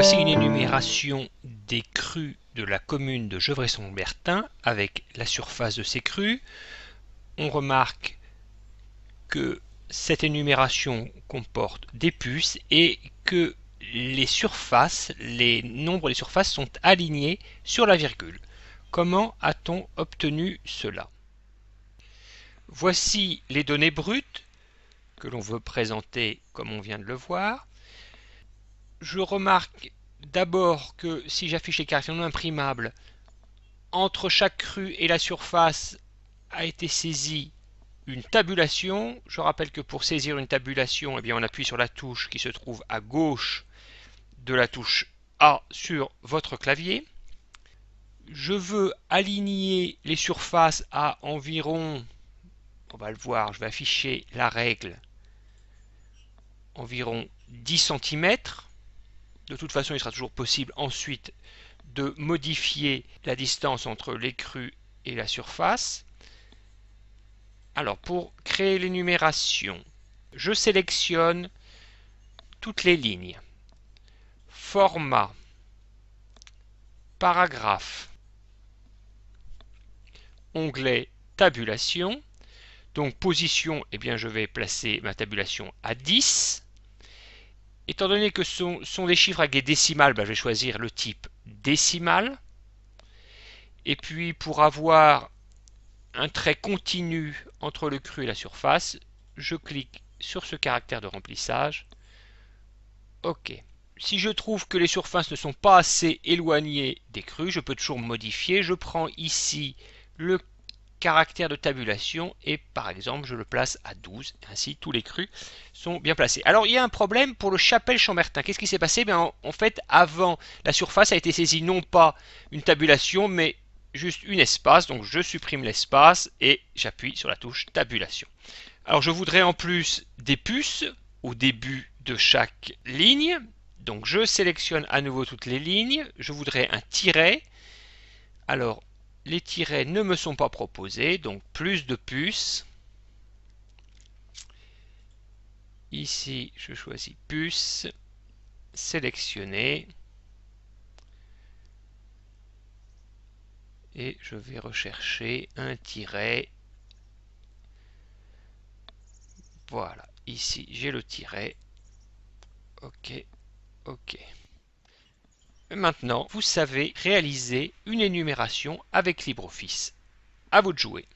Voici une énumération des crues de la commune de Gevrey-Chambertin avec la surface de ces crues. On remarque que cette énumération comporte des puces et que les surfaces, les nombres des surfaces sont alignés sur la virgule. Comment a-t-on obtenu cela? Voici les données brutes que l'on veut présenter comme on vient de le voir. Je remarque d'abord que si j'affiche les caractères non imprimables, entre chaque crue et la surface a été saisie une tabulation. Je rappelle que pour saisir une tabulation, eh bien, on appuie sur la touche qui se trouve à gauche de la touche A sur votre clavier. Je veux aligner les surfaces à environ, on va le voir, je vais afficher la règle, environ 10 cm. De toute façon, il sera toujours possible ensuite de modifier la distance entre les crues et la surface. Alors, pour créer l'énumération, je sélectionne toutes les lignes. Format, paragraphe, onglet tabulation. Donc, position, eh bien, je vais placer ma tabulation à 10. Étant donné que ce sont des chiffres avec des décimales, je vais choisir le type décimal. Et puis pour avoir un trait continu entre le cru et la surface, je clique sur ce caractère de remplissage. OK. Si je trouve que les surfaces ne sont pas assez éloignées des crus, je peux toujours modifier. Je prends ici le caractère de tabulation et par exemple je le place à 12, ainsi tous les crus sont bien placés. Alors il y a un problème pour le Chapelle-Chambertin. Qu'est-ce qui s'est passé? En fait, avant, la surface a été saisie non pas une tabulation mais juste une espace, donc je supprime l'espace et j'appuie sur la touche tabulation. Alors je voudrais en plus des puces au début de chaque ligne, donc je sélectionne à nouveau toutes les lignes, je voudrais un tiret. Alors les tirets ne me sont pas proposés, donc plus de puces. Ici, je choisis puce, sélectionner. Et je vais rechercher un tiret. Voilà, ici j'ai le tiret. OK, OK. Maintenant, vous savez réaliser une énumération avec LibreOffice. À vous de jouer.